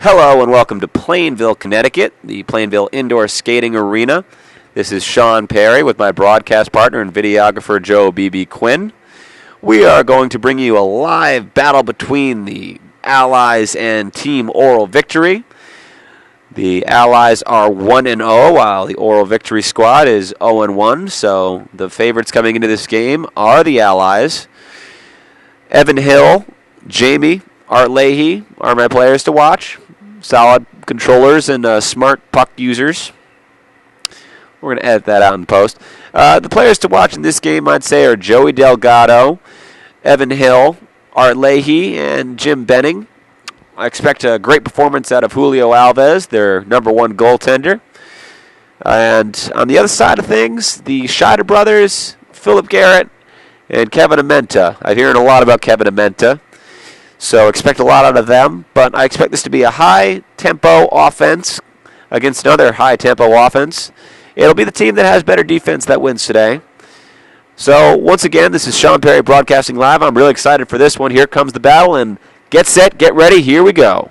Hello and welcome to Plainville, Connecticut, the Plainville Indoor Skating Arena. This is Sean Perry with my broadcast partner and videographer Joe B.B. Quinn. We are going to bring you a live battle between the Allies and Team Oral Victory. The Allies are 1-0 while the Oral Victory squad is 0-1, so the favorites coming into this game are the Allies. Evan Hill, Jamie, Art Leahy are my players to watch. Solid controllers and smart puck users. We're going to edit that out in post. The players to watch in this game, I'd say, are Joey Delgado, Evan Hill, Art Leahy, and Jim Benning. I expect a great performance out of Julio Alves, their #1 goaltender. And on the other side of things, the Scheider brothers, Philip Garrett, and Kevin Amenta. I'm hearing a lot about Kevin Amenta. So expect a lot out of them, but I expect this to be a high-tempo offense against another high-tempo offense. It'll be the team that has better defense that wins today. So once again, this is Sean Perry broadcasting live. I'm really excited for this one. Here comes the battle, and get set, get ready, here we go.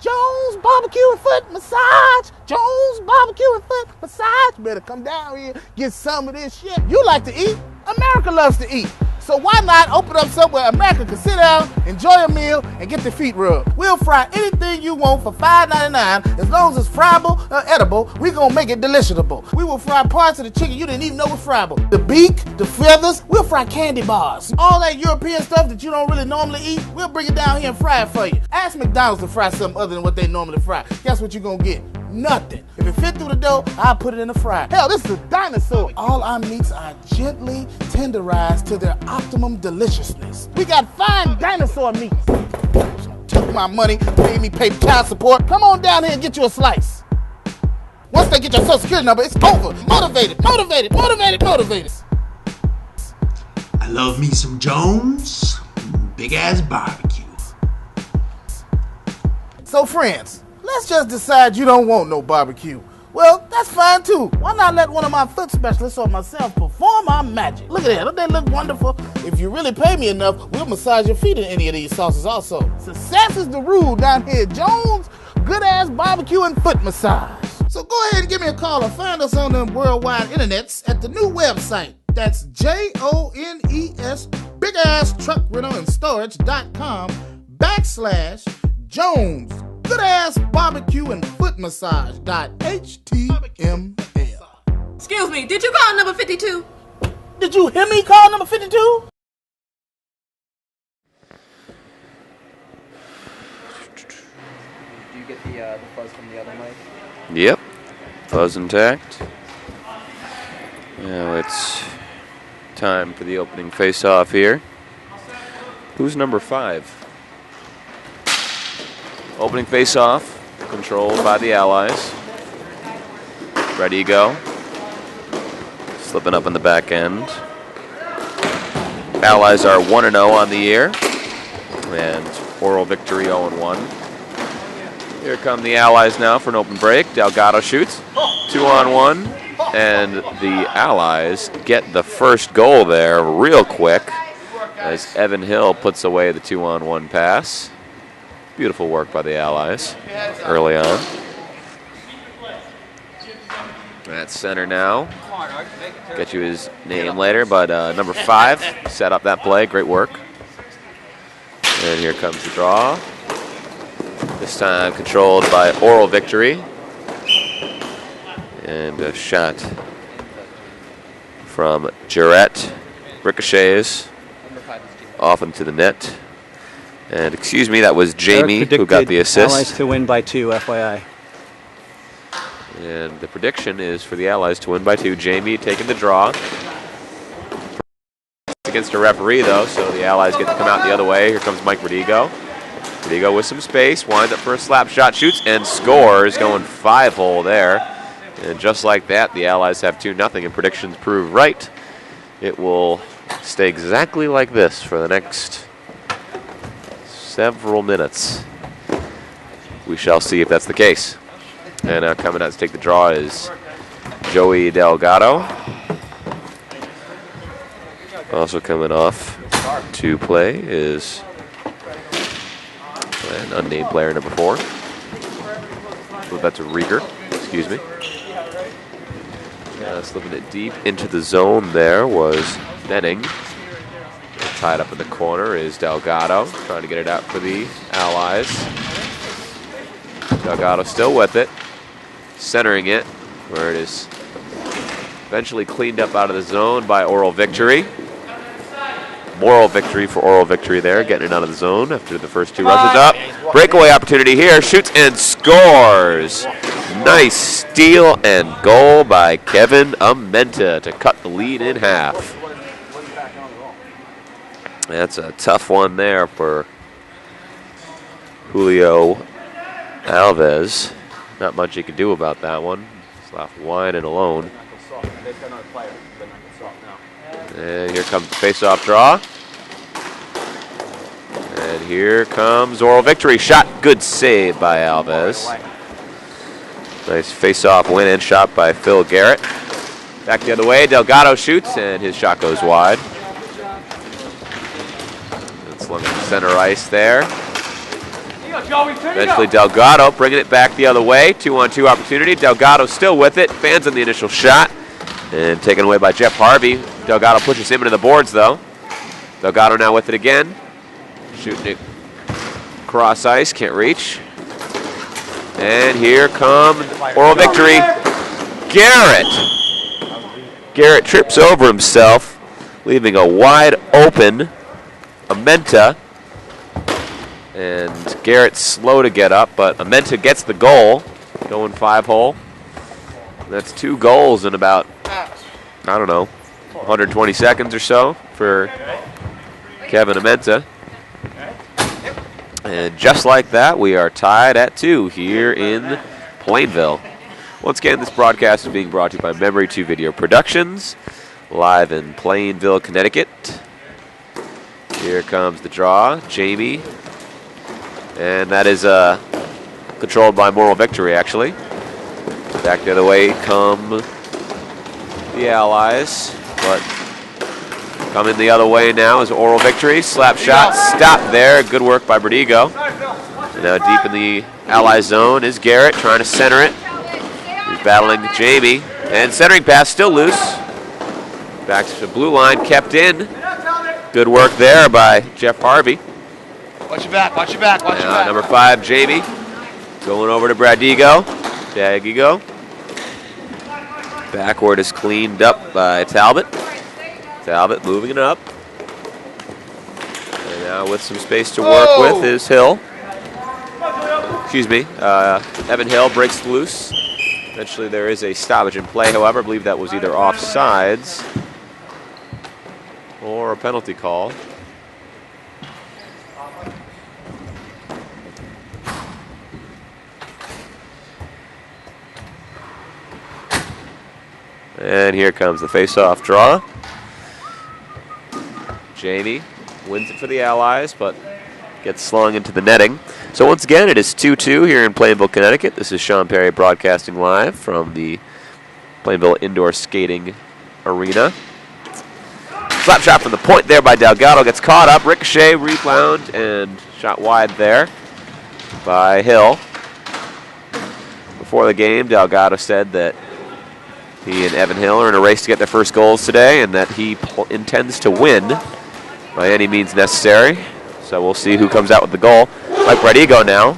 Jones Barbecue and Foot Massage. Jones Barbecue and Foot Massage. Better come down here, get some of this shit. You like to eat? America loves to eat. So why not open up somewhere America can sit down, enjoy a meal, and get their feet rubbed? We'll fry anything you want for $5.99. As long as it's friable or edible, we're going to make it deliciable. We will fry parts of the chicken you didn't even know was friable. The beak, the feathers, we'll fry candy bars. All that European stuff that you don't really normally eat, we'll bring it down here and fry it for you. Ask McDonald's to fry something other than what they normally fry. Guess what you're going to get? Nothing. If it fit through the dough, I'll put it in the fryer. Hell, this is a dinosaur. All our meats are gently tenderized to their optimum deliciousness. We got fine dinosaur meats. Took my money, made me pay child support. Come on down here and get you a slice. Once they get your social security number, it's over. Motivated. I love me some Jones. Big ass barbecue. So friends, let's just decide you don't want no barbecue. Well, that's fine too. Why not let one of my foot specialists or myself perform our magic? Look at that, don't they look wonderful? If you really pay me enough, we'll massage your feet in any of these sauces also. Success is the rule down here at Jones. Good ass barbecue and foot massage. So go ahead and give me a call or find us on them worldwide internets at the new website. That's JONES, bigasstruckrentalstorage.com/Jones. Good ass barbecue and foot massage.html. Excuse me, did you call number 52? Did you hear me call number 52? Do you get the fuzz from the other mic? Yep, fuzz intact. Now it's time for the opening face-off here. Who's number 5? Opening face-off, controlled by the Allies. Ready to go. Slipping up in the back end. Allies are 1-0 on the year. And Oral Victory 0-1. Here come the Allies now for an open break. Delgado shoots. 2-on-1. And the Allies get the first goal there real quick as Evan Hill puts away the 2-on-1 pass. Beautiful work by the Allies early on. At center now. Get you his name later, but number 5 set up that play. Great work. And here comes the draw. This time controlled by Oral Victory. And a shot from Jarrett. Ricochets off into the net. And excuse me, that was Jamie who got the assist. Allies to win by 2, FYI. And the prediction is for the Allies to win by 2. Jamie taking the draw. Against a referee, though, so the Allies get to come out the other way. Here comes Mike Verdigo. Verdigo with some space, winds up for a slap shot, shoots, and scores, going 5-hole there. And just like that, the Allies have 2-0, and predictions prove right. It will stay exactly like this for the next several minutes. We shall see if that's the case. And coming out to take the draw is Joey Delgado. Also coming off to play is And unnamed player number 4. So that's a Rieger, excuse me. Slipping it deep into the zone there was Benning. Tied up in the corner is Delgado, trying to get it out for the Allies. Delgado still with it, centering it, where it is eventually cleaned up out of the zone by Oral Victory. Moral victory for Oral Victory there, getting it out of the zone after the first 2 rushes up. Breakaway opportunity here, shoots and scores. Nice steal and goal by Kevin Amenta to cut the lead in half. That's a tough one there for Julio Alves. Not much he can do about that one. He's left whining alone. And here comes the face-off draw. And here comes Oral Victory. Shot, good save by Alves. Nice face-off win-in shot by Phil Garrett. Back the other way, Delgado shoots, and his shot goes wide. And slung at center ice there. Eventually Delgado bringing it back the other way. 2-on-2 opportunity. Delgado still with it. Fans on the initial shot. And taken away by Jeff Harvey. Delgado pushes him into the boards, though. Delgado now with it again. Shooting it cross ice. Can't reach. And here comes Oral Victory. Garrett. Garrett trips over himself, leaving a wide open Amenta. And Garrett's slow to get up, but Amenta gets the goal. Going 5-hole. That's 2 goals in about, I don't know, 120 seconds or so for Kevin Amenta. And just like that, we are tied at 2 here in Plainville. Once again, this broadcast is being brought to you by Memory 2 Video Productions, live in Plainville, Connecticut. Here comes the draw, Jamie. And that is controlled by Moral Victory, actually. Back the other way come the Allies, but coming the other way now is Oral Victory. Slap shot, stop there. Good work by Berdigo. And now deep in the Ally zone is Garrett trying to center it. He's battling Jamie. And centering pass still loose. Back to the blue line, kept in. Good work there by Jeff Harvey. Watch your back, watch your back, watch your back. Number 5, Jamie. Going over to Bradigo. Dagigo. Backward is cleaned up by Talbot. Talbot moving it up. And now with some space to work with is Hill. Excuse me. Evan Hill breaks loose. Eventually there is a stoppage in play, however. I believe that was either offsides or a penalty call. And here comes the face-off draw. Jamie wins it for the Allies, but gets slung into the netting. So once again, it is 2-2 here in Plainville, Connecticut. This is Sean Perry broadcasting live from the Plainville Indoor Skating Arena. Slap shot from the point there by Delgado. Gets caught up. Ricochet, rebound, and shot wide there by Hill. Before the game, Delgado said that he and Evan Hill are in a race to get their first goals today and that he intends to win by any means necessary. So we'll see who comes out with the goal. Mike Bradigo now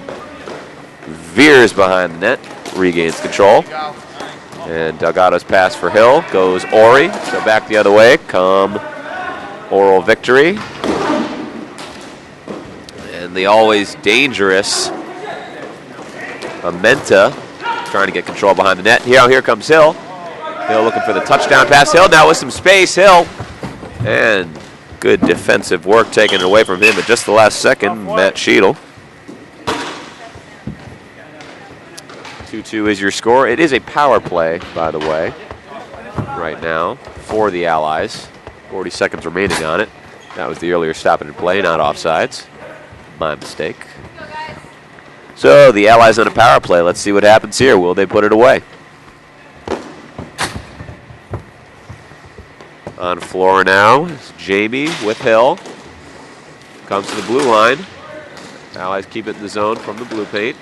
veers behind the net, regains control. And Delgado's pass for Hill goes Ori. So back the other way come Oral Victory. And the always dangerous Amenta trying to get control behind the net. Here comes Hill. Hill looking for the touchdown pass. Hill now with some space. Hill. And good defensive work taken away from him at just the last second. Matt Cheadle. 2-2 is your score. It is a power play, by the way, right now for the Allies. 40 seconds remaining on it. That was the earlier stoppage in play, not offsides. My mistake. So the Allies on a power play. Let's see what happens here. Will they put it away? On floor now is Jamie with Hill. Comes to the blue line. Allies keep it in the zone from the blue paint.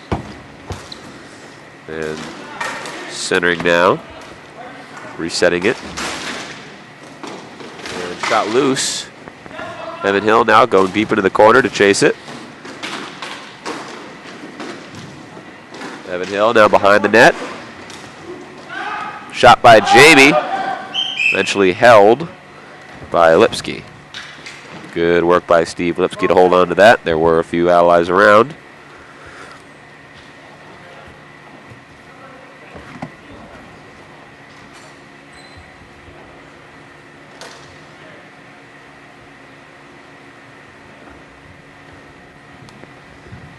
And centering now. Resetting it. And shot loose. Evan Hill now going deep into the corner to chase it. Evan Hill now behind the net. Shot by Jamie. Eventually held by Lipsky. Good work by Steve Lipsky to hold on to that. There were a few Allies around.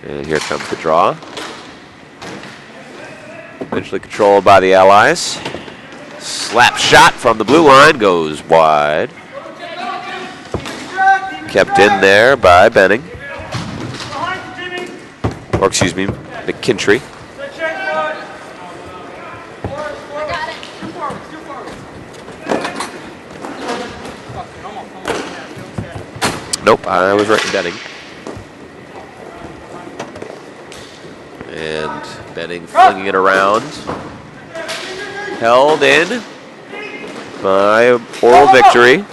And here comes the draw. Eventually controlled by the Allies. Slap shot from the blue line goes wide. Kept in there by Benning. Or excuse me, McKintry. Nope, I was right in Benning. And Benning flinging it around. Held in by Oral Victory.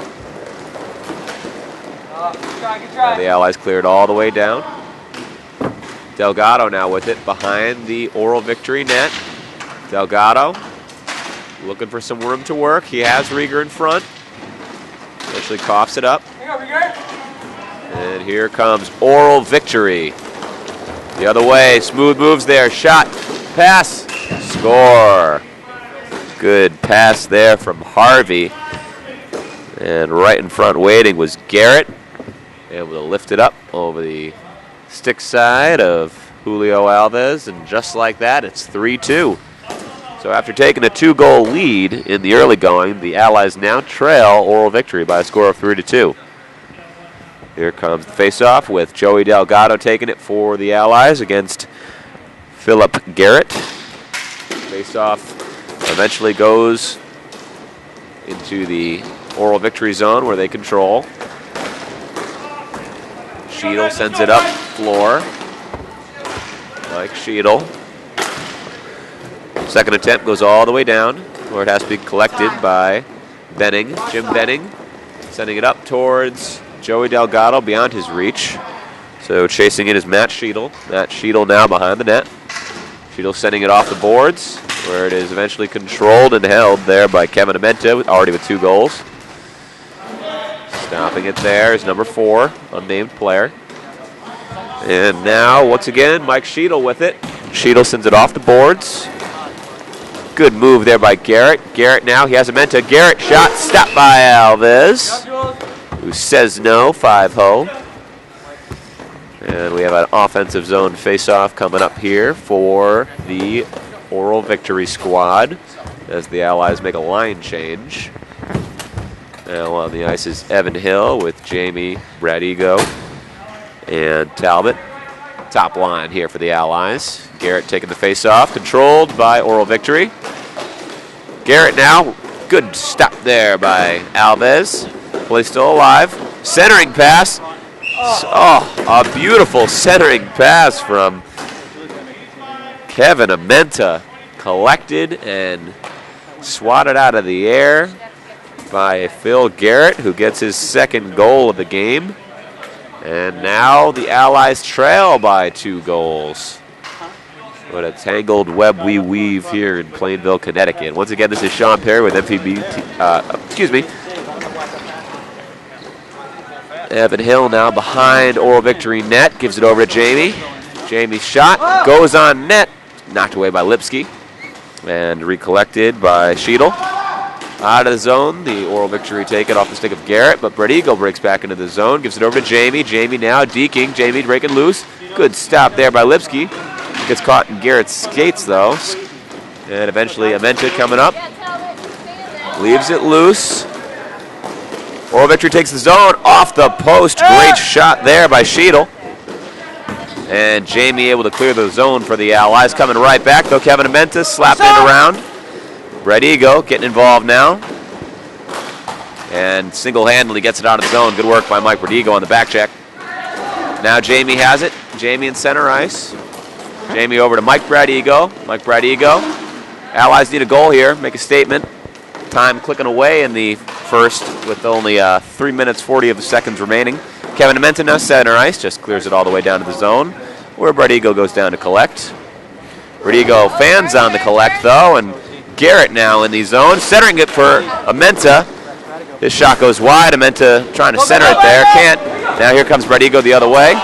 The Allies cleared all the way down. Delgado now with it behind the Oral Victory net. Delgado looking for some room to work. He has Rieger in front. Eventually coughs it up. And here comes Oral Victory. The other way, smooth moves there. Shot, pass, score. Good pass there from Harvey. And right in front waiting was Garrett. Able to lift it up over the stick side of Julio Alves. And just like that, it's 3-2. So after taking a 2-goal lead in the early going, the Allies now trail Oral Victory by a score of 3-2. Here comes the face-off with Joey Delgado taking it for the Allies against Philip Garrett. Face-off eventually goes into the Oral Victory zone where they control. Sheedle sends it up floor. Mike Sheedle. Second attempt goes all the way down where it has to be collected by Benning. Jim Benning sending it up towards Joey Delgado beyond his reach. So chasing it is Matt Sheedle. Matt Sheedle now behind the net. Sheedle sending it off the boards where it is eventually controlled and held there by Kevin Amenta, already with 2 goals. Stopping it there is number 4, unnamed player. And now, once again, Mike Sheedle with it. Sheedle sends it off the boards. Good move there by Garrett. Garrett now, he has Amenta. Garrett shot, stopped by Alves, who says no, 5-0. And we have an offensive zone face-off coming up here for the Oral Victory squad as the Allies make a line change. Now on the ice is Evan Hill with Jamie, Bradigo, and Talbot. Top line here for the Allies. Garrett taking the face-off, controlled by Oral Victory. Garrett now, good stop there by Alves. Play still alive. Centering pass. Oh, a beautiful centering pass from Kevin Amenta. Collected and swatted out of the air by Phil Garrett, who gets his 2nd goal of the game. And now the Allies trail by 2 goals. What a tangled web we weave here in Plainville, Connecticut. Once again, this is Sean Perry with MPB. Evan Hill now behind Oral Victory net. Gives it over to Jamie. Jamie's shot goes on net. Knocked away by Lipsky. And recollected by Sheedle. Out of the zone, the Oral Victory take it off the stick of Garrett, but Bradigo breaks back into the zone, gives it over to Jamie. Jamie now deking. Jamie breaking loose. Good stop there by Lipsky. Gets caught in Garrett's skates, though. And eventually Amenta coming up. Leaves it loose. Oral Victory takes the zone off the post. Great shot there by Sheedle. And Jamie able to clear the zone for the Allies. Coming right back, though. Kevin Amenta slapping it around. Bradigo getting involved now. And single-handedly gets it out of the zone. Good work by Mike Bradigo on the back check. Now Jamie has it. Jamie in center ice. Jamie over to Mike Bradigo. Mike Bradigo. Allies need a goal here. Make a statement. Time clicking away in the first with only 3 minutes 40 of the seconds remaining. Kevin Amenta now center ice. Just clears it all the way down to the zone where Bradigo goes down to collect. Bradigo fans on the collect though, and Garrett now in the zone. Centering it for Amenta. This shot goes wide. Amenta trying to center it there. Can't. Now here comes Bradigo the other way.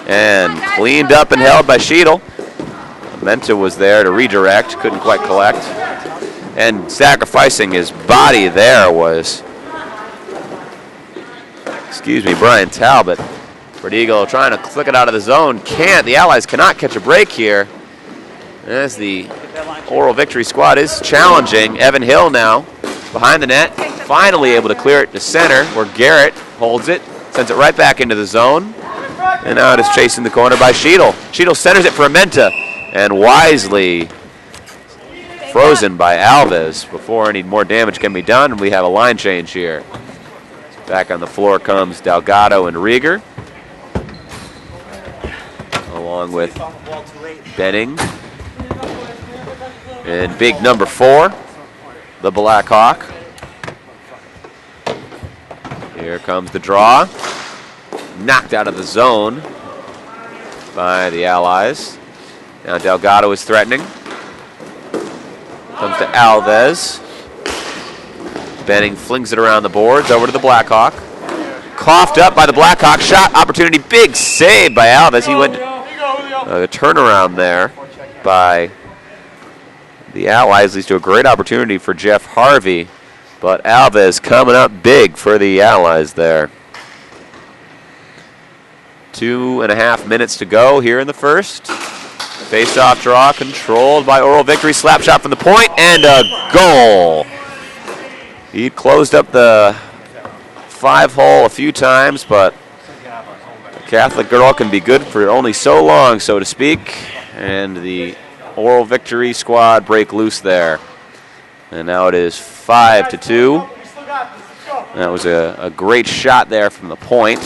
And cleaned up and held by Sheedle. Amenta was there to redirect. Couldn't quite collect. And sacrificing his body there was, Brian Talbot. Bradigo trying to flick it out of the zone. Can't. The Allies cannot catch a break here. As the Oral Victory squad is challenging. Evan Hill now behind the net. Finally able to clear it to center where Garrett holds it. Sends it right back into the zone. And now it is chasing the corner by Sheedle. Sheedle centers it for Amenta. And wisely frozen by Alves before any more damage can be done. And we have a line change here. Back on the floor comes Delgado and Rieger. Along with Benning. And big number 4, the Black Hawk. Here comes the draw. Knocked out of the zone by the Allies. Now Delgado is threatening. Comes to Alves. Benning flings it around the boards over to the Blackhawk. Coughed up by the Blackhawk. Shot opportunity. Big save by Alves. He went a turnaround there by the Allies. Leads to a great opportunity for Jeff Harvey. But Alves coming up big for the Allies there. 2.5 minutes to go here in the first. Face-off draw controlled by Oral Victory. Slap shot from the point and a goal. He closed up the 5-hole a few times, but the Catholic girl can be good for only so long, so to speak. And the Oral Victory squad break loose there. And now it is 5-2. That was a great shot there from the point.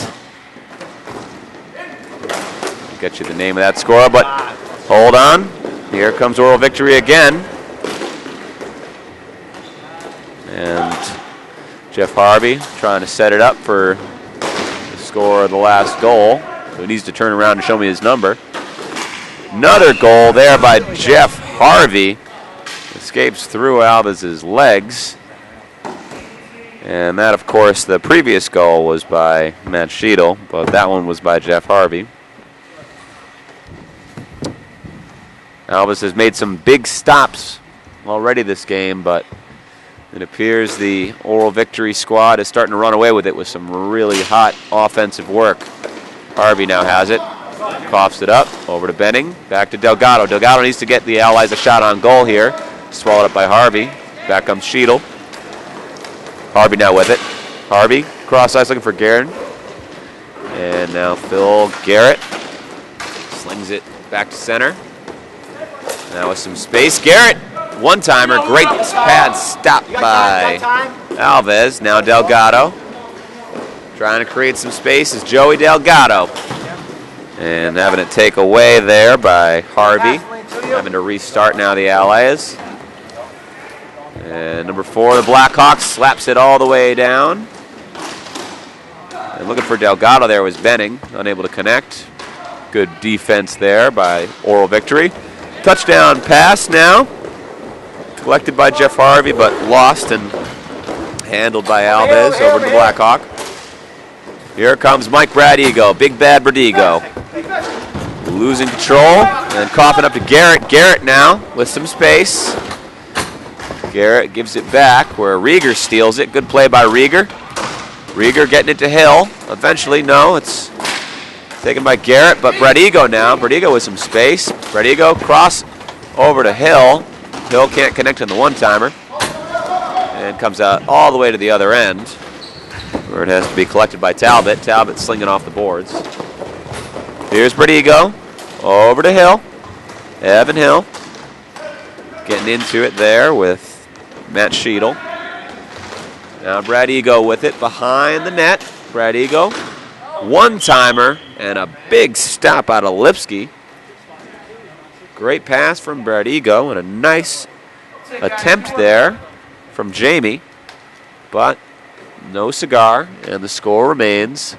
Get you the name of that score, but hold on. Here comes Oral Victory again. And Jeff Harvey trying to set it up for the score of the last goal. So he needs to turn around and show me his number. Another goal there by Jeff Harvey. Escapes through Alves' legs. And that, of course, the previous goal was by Matt Sheedle, but that one was by Jeff Harvey. Alves has made some big stops already this game, but it appears the Oral Victory squad is starting to run away with it with some really hot offensive work. Harvey now has it. Coughs it up. Over to Benning. Back to Delgado. Delgado needs to get the Allies a shot on goal here. Swallowed up by Harvey. Back comes Sheedle. Harvey now with it. Harvey, cross ice looking for Garrett. And now Phil Garrett slings it back to center. Now with some space. Garrett, one-timer. Great pad stop by Alves. Now Delgado. Trying to create some space is Joey Delgado. And having it take away there by Harvey. Having to restart now the Allies. And number 4, the Blackhawks, slaps it all the way down. And looking for Delgado there was Benning, unable to connect. Good defense there by Oral Victory. Touchdown pass now. Collected by Jeff Harvey, but lost and handled by Alves over to the Blackhawk. Here comes Mike Bradigo, big bad Bradigo. Losing control and coughing up to Garrett. Garrett now with some space. Garrett gives it back where Rieger steals it. Good play by Rieger. Rieger getting it to Hill. Eventually, no, it's taken by Garrett, but Bradigo now. Bradigo with some space. Bradigo cross over to Hill. Hill can't connect on the one-timer. And comes out all the way to the other end where it has to be collected by Talbot. Talbot slinging off the boards. Here's Bradigo. Over to Hill. Evan Hill. Getting into it there with Matt Sheedle. Now Bradigo with it behind the net. Bradigo. One-timer And a big stop out of Lipsky. Great pass from Bradigo and a nice attempt there from Jamie. But no cigar, and the score remains.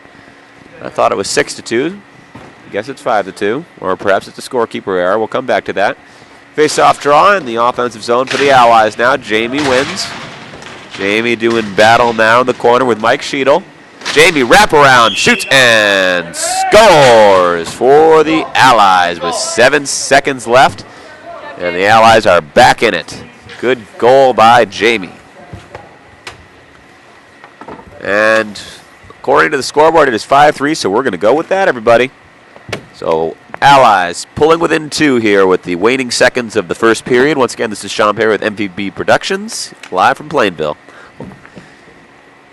I thought it was 6-2. I guess it's 5-2, or perhaps it's a scorekeeper error. We'll come back to that. Face-off draw in the offensive zone for the Allies now. Jamie wins. Jamie doing battle now in the corner with Mike Sheedle. Jamie wraparound, shoots, and scores for the Allies with 7 seconds left. And the Allies are back in it. Good goal by Jamie. And according to the scoreboard, it is 5-3, so we're going to go with that, everybody. So Allies pulling within 2 here with the waning seconds of the first period. Once again, this is Sean Perry with MVB Productions, live from Plainville.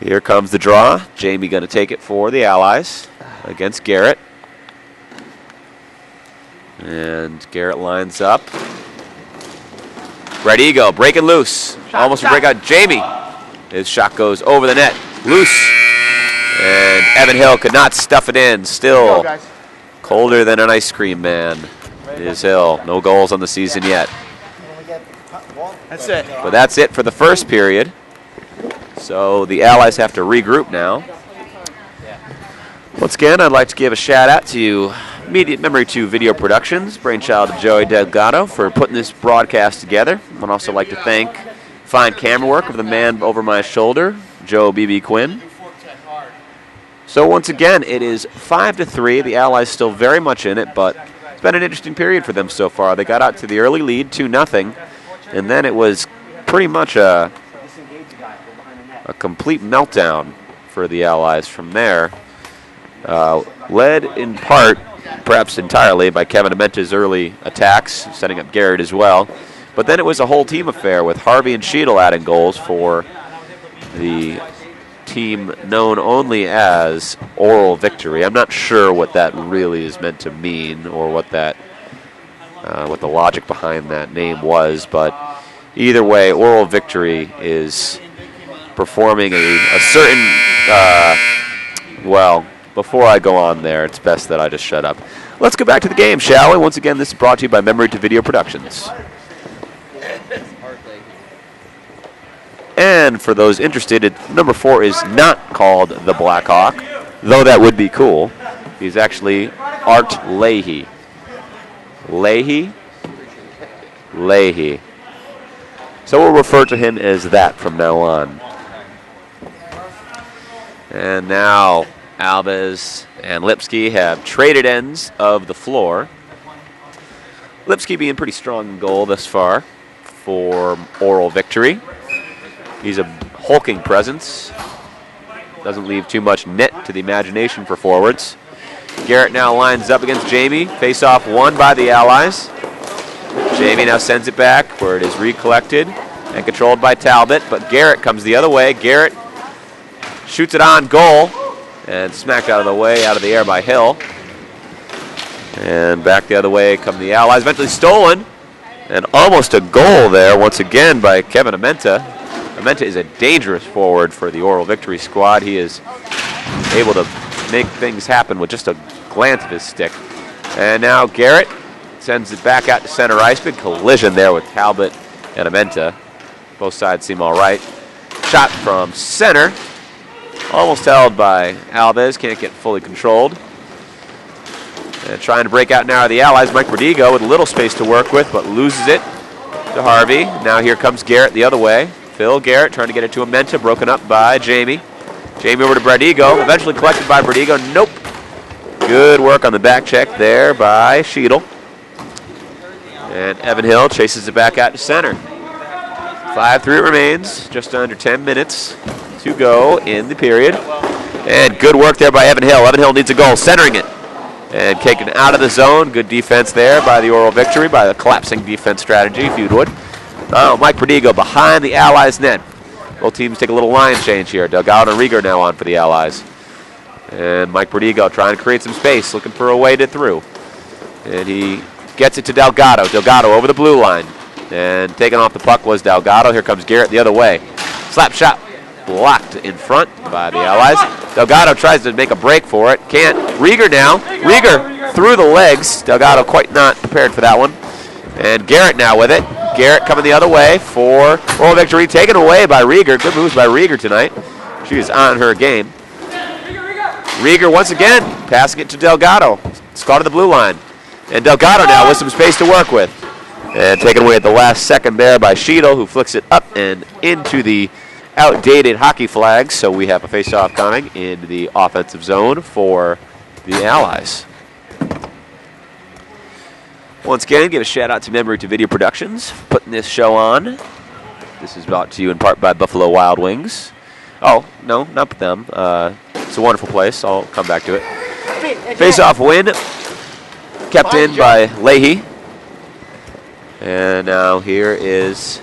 Here comes the draw. Jamie going to take it for the Allies against Garrett. And Garrett lines up. Bradigo breaking loose. Almost a breakout. Jamie. His shot goes over the net. Loose. And Evan Hill could not stuff it in. Still colder than an ice cream man is Hill. No goals on the season yet. That's it. But that's it for the first period. So the Allies have to regroup now. Once again, I'd like to give a shout out to Immediate Memory 2 Video Productions, brainchild of Joey Delgado, for putting this broadcast together. I'd also like to thank fine camera work of the man over my shoulder, Joe B.B. Quinn. So once again, it is 5-3. The Allies still very much in it, but it's been an interesting period for them so far. They got out to the early lead, 2-0, and then it was pretty much a complete meltdown for the Allies from there. Led in part, perhaps entirely, by Kevin Amenta's early attacks, setting up Garrett as well. But then it was a whole team affair with Harvey and Sheedle adding goals for the team known only as Oral Victory. I'm not sure what that really is meant to mean or what that, what the logic behind that name was, but either way, Oral Victory is performing a certain, well, before I go on there, it's best that I just shut up. Let's go back to the game, shall we? Once again, this is brought to you by Memory to Video Productions. And for those interested, number 4 is not called the Blackhawk, though that would be cool. He's actually Art Leahy. Leahy? Leahy. So we'll refer to him as that from now on. And now Alves and Lipsky have traded ends of the floor. Lipsky being pretty strong in goal thus far for Oral Victory. He's a hulking presence. Doesn't leave too much net to the imagination for forwards. Garrett now lines up against Jamie. Face-off won by the Allies. Jamie now sends it back where it is recollected and controlled by Talbot, but Garrett comes the other way. Garrett shoots it on goal and smacked out of the way, out of the air by Hill. And back the other way come the Allies. Eventually stolen. And almost a goal there once again by Kevin Amenta. Amenta is a dangerous forward for the Oral Victory squad. He is able to make things happen with just a glance of his stick. And now Garrett sends it back out to center ice. Big collision there with Talbot and Amenta. Both sides seem all right. Shot from center. Almost held by Alves. Can't get fully controlled. And trying to break out now are the Allies. Mike Bradigo with a little space to work with, but loses it to Harvey. Now here comes Garrett the other way. Phil Garrett trying to get it to Amenta. Broken up by Jamie. Jamie over to Bradigo. Eventually collected by Bradigo. Nope. Good work on the back check there by Sheedle. And Evan Hill chases it back out to center. 5-3 remains. Just under 10 minutes to go in the period. And good work there by Evan Hill. Evan Hill needs a goal, centering it. And taken out of the zone. Good defense there by the Oral Victory, by the collapsing defense strategy, if you would. Now Mike Bradigo behind the Allies' net. Both teams take a little line change here. Delgado and Rieger now on for the Allies. And Mike Bradigo trying to create some space, looking for a way to through. And he gets it to Delgado. Delgado over the blue line. And taking off the puck was Delgado. Here comes Garrett the other way. Slap shot blocked in front by the Allies. Delgado tries to make a break for it. Can't. Rieger now. Rieger through the legs. Delgado quite not prepared for that one. And Garrett now with it. Garrett coming the other way for Oral Victory. Taken away by Rieger. Good moves by Rieger tonight. She is on her game. Rieger once again passing it to Delgado. It's caught to the blue line. And Delgado now with some space to work with. And taken away at the last second there by Sheedle, who flicks it up and into the outdated hockey flags. So we have a face-off coming in the offensive zone for the Allies. Once again, give a shout out to Memory to Video Productions for putting this show on. This is brought to you in part by Buffalo Wild Wings. Oh, no, not them. It's a wonderful place. I'll come back to it. Face-off win, kept in by Leahy. And now here is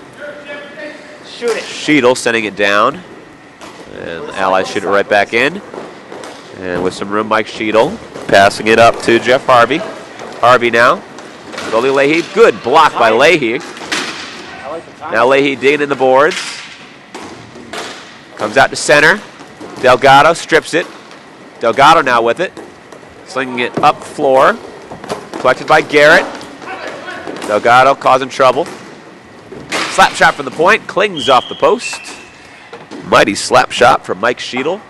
Sheedle sending it down. And the Allies shoot it right back in. And with some room, Mike Sheedle passing it up to Jeff Harvey. Harvey now. Goalie Leahy. Good block by Leahy. Now Leahy digging in the boards. Comes out to center. Delgado strips it. Delgado now with it. Slinging it up floor. Collected by Garrett. Delgado causing trouble. Slap shot from the point. Clings off the post. Mighty slap shot from Mike Sheedle.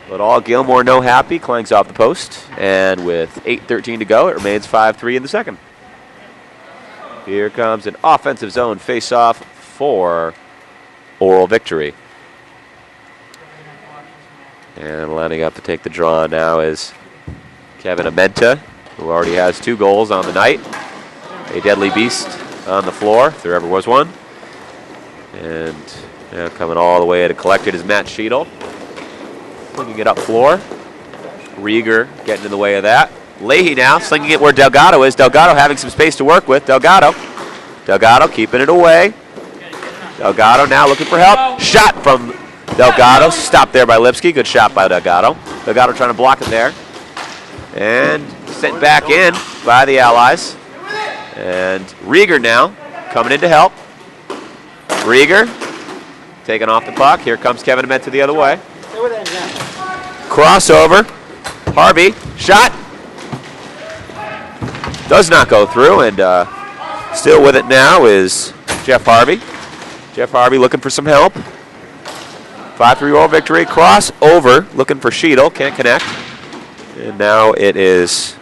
But all Gilmore no happy. Clangs off the post. And with 8:13 to go, it remains 5-3 in the second. Here comes an offensive zone face-off for Oral Victory. And lining up to take the draw now is Kevin Amenta, who already has 2 goals on the night. A deadly beast on the floor, if there ever was one. And now coming all the way to collect it is Matt Sheedle. Slinging it up floor. Rieger getting in the way of that. Leahy now slinging it where Delgado is. Delgado having some space to work with. Delgado keeping it away. Delgado now looking for help. Shot from Delgado. Stopped there by Lipsky. Good shot by Delgado. Delgado trying to block it there. And sent back in by the Allies. And Rieger now coming in to help. Rieger taking off the puck. Here comes Kevin Amenta the other way. Crossover. Harvey. Shot. Does not go through. And still with it now is Jeff Harvey. Jeff Harvey looking for some help. 5-3 Oral Victory. Crossover. Looking for Sheedle. Can't connect. And now it is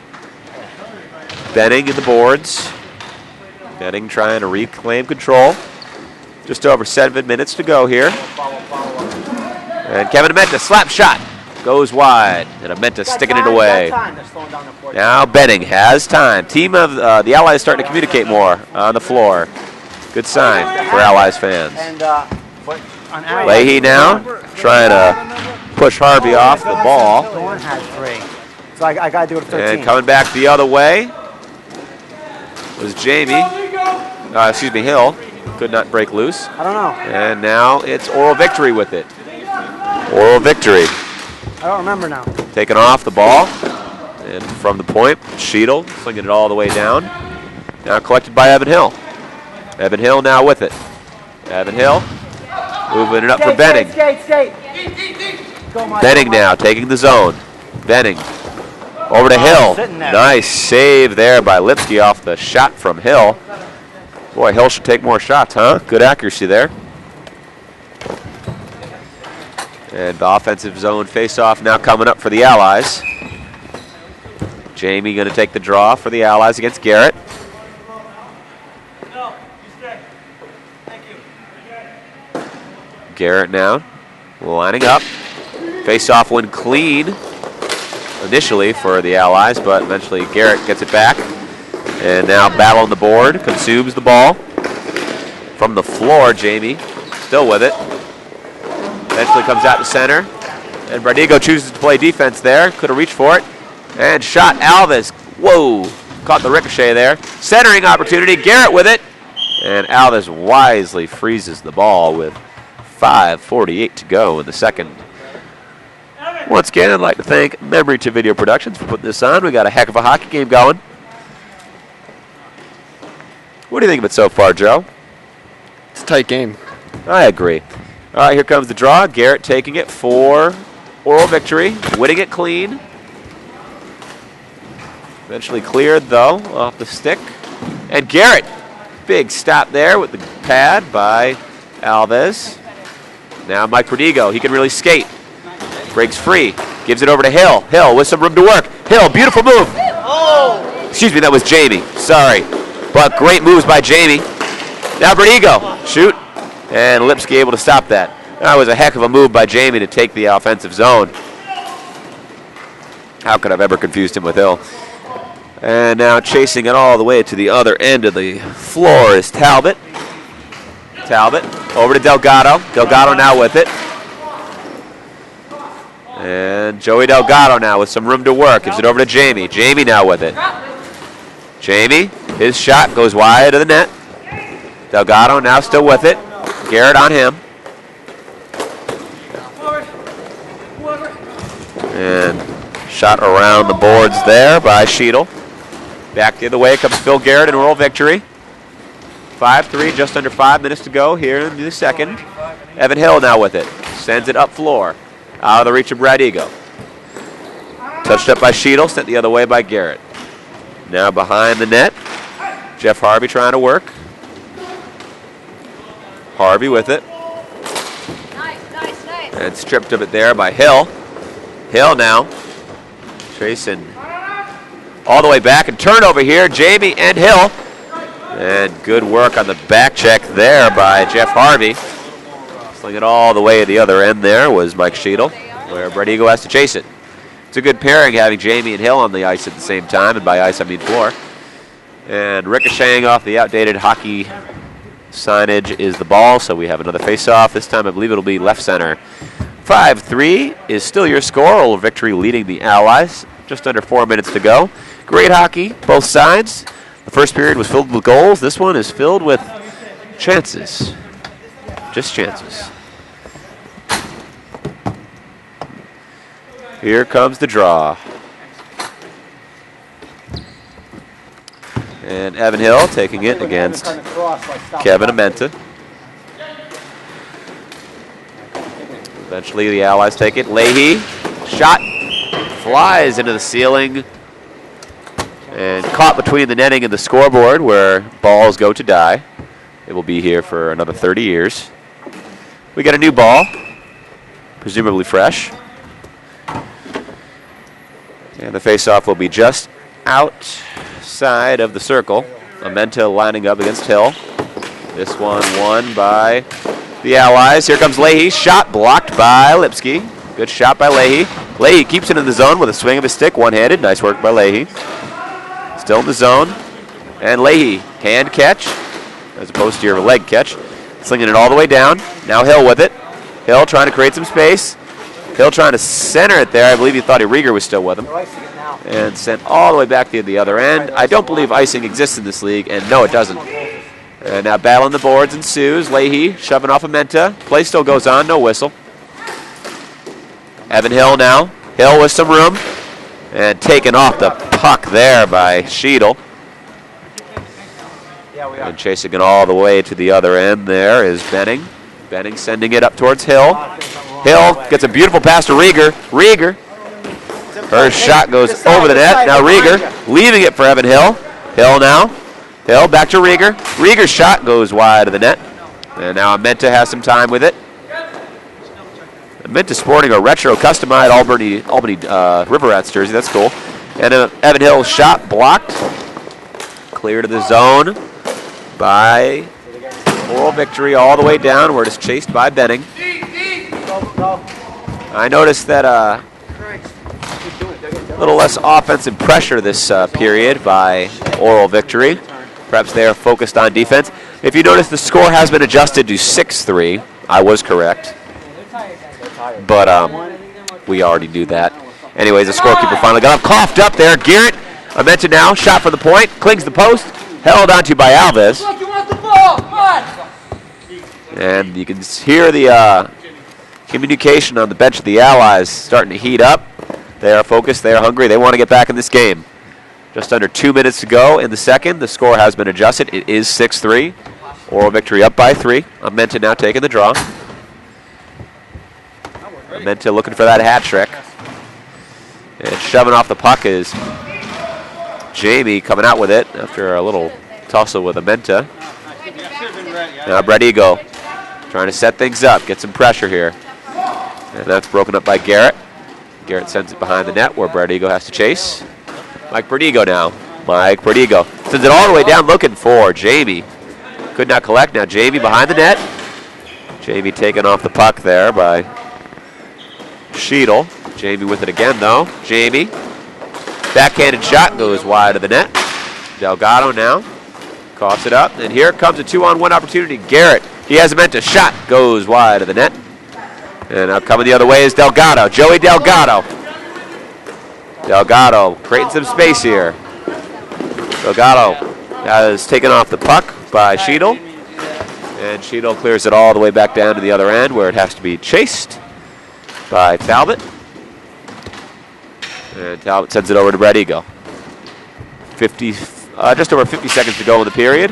Benning in the boards. Benning trying to reclaim control. Just over 7 minutes to go here. And Kevin Amenta, slap shot. Goes wide. And Amenta sticking it away. Now Benning has time. Team of the Allies starting to communicate more on the floor. Good sign for Allies fans. Leahy now trying to push Harvey off the ball. So I got to do it at 13. And coming back the other way was Jamie. Hill. Could not break loose. I don't know. And now it's Oral Victory with it. Oral Victory. I don't remember now. Taking off the ball. And from the point, Sheedle slinging it all the way down. Now collected by Evan Hill. Evan Hill now with it. Evan Hill moving it up for Benning. Skate. Benning now taking the zone. Benning over to Hill. Nice save there by Lipsky off the shot from Hill. Boy, Hill should take more shots, huh? Good accuracy there. And the offensive zone face-off now coming up for the Allies. Jamie going to take the draw for the Allies against Garrett. Garrett now lining up. Face-off win clean initially for the Allies, but eventually Garrett gets it back. And now battle on the board, consumes the ball. From the floor, Jamie still with it. Eventually comes out to center. And Bardigo chooses to play defense there. Could have reached for it. And shot Alves. Whoa. Caught the ricochet there. Centering opportunity. Garrett with it. And Alves wisely freezes the ball with 5:48 to go in the second. Once again, I'd like to thank Memory to Video Productions for putting this on. We got a heck of a hockey game going. What do you think of it so far, Joe? It's a tight game. I agree. All right, here comes the draw. Garrett taking it for Oral Victory, winning it clean. Eventually cleared, though, off the stick. And Garrett, big stop there with the pad by Alves. Now Mike Perdigo, he can really skate. Breaks free, gives it over to Hill. Hill with some room to work. Hill, beautiful move. Excuse me, that was Jamie. Sorry. But great moves by Jamie. Now Perdigo, shoot. And Lipsky able to stop that. That was a heck of a move by Jamie to take the offensive zone. How could I have ever confused him with Hill? And now chasing it all the way to the other end of the floor is Talbot. Talbot over to Delgado. Delgado now with it. And Joey Delgado now with some room to work. Gives it over to Jamie. Jamie now with it. Jamie, his shot goes wide of the net. Delgado now still with it. Garrett on him. And shot around the boards there by Sheedle. Back the other way comes Phil Garrett and Oral Victory. 5-3, just under 5 minutes to go here in the second. Evan Hill now with it. Sends it up floor. Out of the reach of Brad Ego. Touched up by Sheedle, sent the other way by Garrett. Now behind the net. Jeff Harvey trying to work. Harvey with it. Nice. And stripped of it there by Hill. Hill now. Tracing all the way back and turnover here. Jamie and Hill. And good work on the back check there by Jeff Harvey. Sling it all the way to the other end there was Mike Sheedle, where Brett Ego has to chase it. It's a good pairing having Jamie and Hill on the ice at the same time, and by ice I mean floor. And ricocheting off the outdated hockey signage is the ball, so we have another face-off. This time I believe it'll be left center. 5-3 is still your score. Oral Victory leading the Allies. Just under 4 minutes to go. Great hockey, both sides. The first period was filled with goals. This one is filled with chances. Just chances. Here comes the draw. And Evan Hill taking it against Kevin Amenta. Eventually the Allies take it. Leahy, shot, flies into the ceiling. And caught between the netting and the scoreboard where balls go to die. It will be here for another 30 years. We got a new ball, presumably fresh. And the face-off will be just outside of the circle. Amenta lining up against Hill. This one won by the Allies. Here comes Leahy. Shot blocked by Lipsky. Good shot by Leahy. Leahy keeps it in the zone with a swing of his stick, one-handed. Nice work by Leahy. Still in the zone. And Leahy, hand catch, as opposed to your leg catch. Slinging it all the way down. Now Hill with it. Hill trying to create some space. Hill trying to center it there. I believe he thought Rieger was still with him. And sent all the way back to the other end. I don't believe icing exists in this league, and no, it doesn't. And now battling the boards ensues. Leahy shoving off Amenta. Play still goes on, no whistle. Evan Hill now. Hill with some room. And taken off the puck there by Sheedle. And chasing it all the way to the other end there is Benning. Benning sending it up towards Hill. Hill gets a beautiful pass to Rieger. Rieger. Her shot goes over the net. Now Rieger leaving it for Evan Hill. Hill now. Hill back to Rieger. Rieger's shot goes wide of the net. And now Amenta has some time with it. Amenta sporting a retro customized Albany River Rats jersey. That's cool. And Evan Hill's shot blocked. Clear to the zone by Oral Victory all the way down where it is chased by Benning. I noticed that a little less offensive pressure this period by Oral Victory. Perhaps they are focused on defense. If you notice, the score has been adjusted to 6-3. I was correct. But we already knew that. Anyways, the scorekeeper finally got up, coughed up there. Garrett, Amenta now, shot for the point, clings the post, held onto by Alves. And you can hear the communication on the bench of the Allies starting to heat up. They are focused, they are hungry, they want to get back in this game. Just under 2 minutes to go in the second. The score has been adjusted. It is 6-3. Oral Victory up by 3. Amenta now taking the draw. Menta looking for that hat trick. And shoving off the puck is Jamie coming out with it after a little tussle with Menta. Now Brett Ego trying to set things up, get some pressure here. And that's broken up by Garrett. Garrett sends it behind the net where Brett Ego has to chase. Mike Bertigo now. Mike Bertigo sends it all the way down looking for Jamie. Could not collect. Now Jamie behind the net. Jamie taken off the puck there by Sheedle. Jamie with it again though. Jamie. Backhanded shot goes wide of the net. Delgado now coughs it up. And here comes a 2-on-1 opportunity. Garrett. He has a Menta. Shot goes wide of the net. And now coming the other way is Delgado. Joey Delgado. Delgado creating some space here. Delgado has taken off the puck by Sheedle. And Sheedle clears it all the way back down to the other end where it has to be chased by Talbot. And Talbot sends it over to Brett Ego. Just over 50 seconds to go in the period.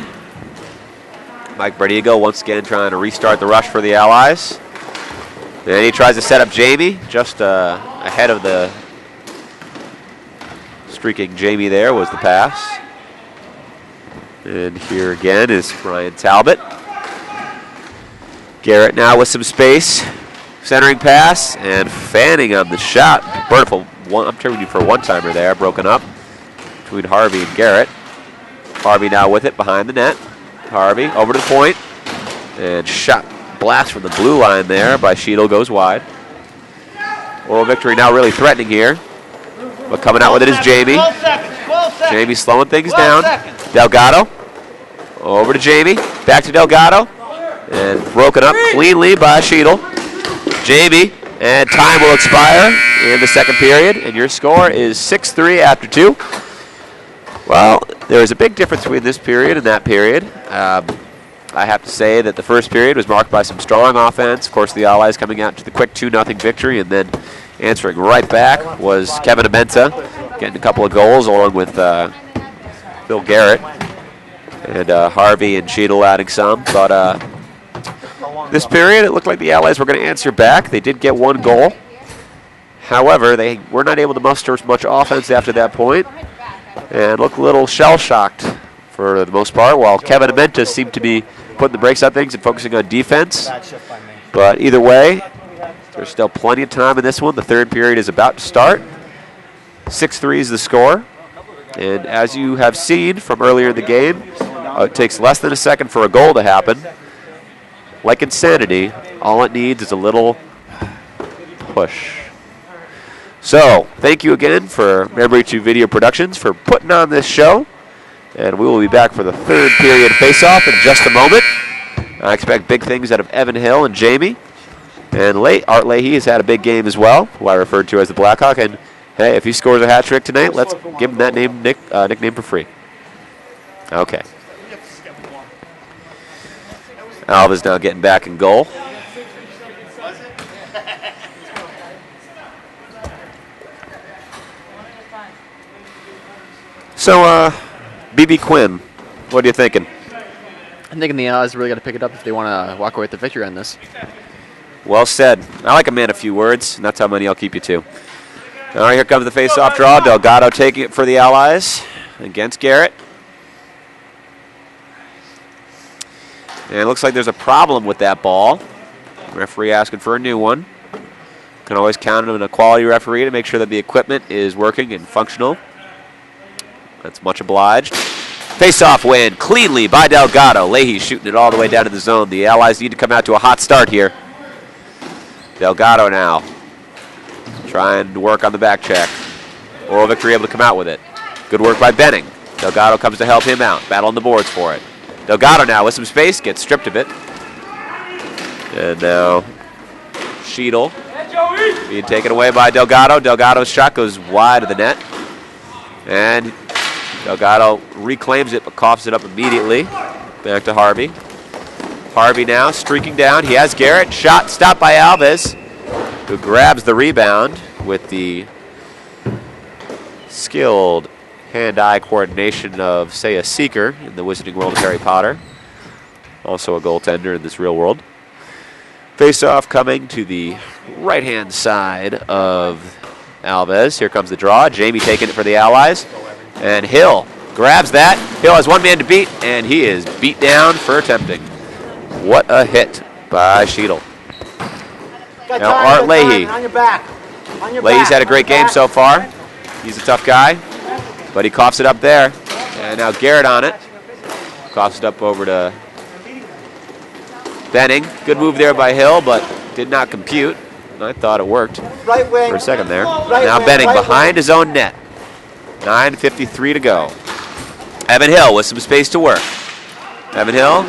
Mike Brett Ego once again trying to restart the rush for the Allies. And he tries to set up Jamie just ahead of the streaking Jamie there was the pass. And here again is Ryan Talbot. Garrett now with some space. Centering pass and fanning on the shot. I'm turning you for a one-timer there, broken up between Harvey and Garrett. Harvey now with it behind the net. Harvey over to the point. And shot blast from the blue line there by Sheedle goes wide. Oral Victory now really threatening here. But coming out with it is Jamie. 12 seconds, 12 seconds. Jamie slowing things 12 down. seconds. Delgado. Over to Jamie. Back to Delgado. And broken up cleanly by Sheedle. Jamie. And time will expire in the second period. And your score is 6-3 after 2. Well, there is a big difference between this period and that period. I have to say that the first period was marked by some strong offense. Of course, the Allies coming out to the quick 2-0 victory, and then answering right back was Kevin Amenta, getting a couple of goals along with Phil Garrett and Harvey and Sheedle adding some. But this period, it looked like the Allies were going to answer back. They did get one goal. However, they were not able to muster much offense after that point and looked a little shell-shocked for the most part, while Kevin Amenta seemed to be putting the brakes on things and focusing on defense. But either way, there's still plenty of time in this one. The third period is about to start. 6-3 is the score. And as you have seen from earlier in the game, it takes less than a second for a goal to happen. Like Insanity, all it needs is a little push. So, thank you again for Memory 2 Video Productions for putting on this show. And we will be back for the third period face-off in just a moment. I expect big things out of Evan Hill and Jamie. And Art Leahy has had a big game as well, who I referred to as the Blackhawk. And, hey, if he scores a hat trick tonight, let's give him that nickname for free. Okay. Alva's now getting back in goal. So, BB Quinn, what are you thinking? I'm thinking the Allies really got to pick it up if they want to walk away with the victory on this. Well said. I like a man of few words, and that's how many I'll keep you to. All right, here comes the face-off draw. Delgado taking it for the Allies against Garrett. And it looks like there's a problem with that ball. Referee asking for a new one. Can always count on a quality referee to make sure that the equipment is working and functional. That's much obliged. Face-off win cleanly by Delgado. Leahy shooting it all the way down to the zone. The Allies need to come out to a hot start here. Delgado now trying to work on the back check. Oral Victory able to come out with it. Good work by Benning. Delgado comes to help him out. Battle on the boards for it. Delgado now with some space, gets stripped of it. And now Sheedle being taken away by Delgado. Delgado's shot goes wide of the net. And Delgado reclaims it but coughs it up immediately. Back to Harvey. Harvey now streaking down. He has Garrett. Shot stopped by Alves, who grabs the rebound with the skilled hand-eye coordination of, say, a seeker in the Wizarding World of Harry Potter. Also a goaltender in this real world. Face-off coming to the right-hand side of Alves. Here comes the draw. Jamie taking it for the Allies. And Hill grabs that. Hill has one man to beat, and he is beat down for attempting. What a hit by Sheedle. Now Art Leahy. On your back. On your Leahy's back. had a great game so far. He's a tough guy, but he coughs it up there. And now Garrett on it. Coughs it up over to Benning. Good move there by Hill, but did not compute. I thought it worked Right wing. for a second there. Right Now wing, Benning right behind wing. his own net. 9:53 to go. Evan Hill with some space to work. Evan Hill,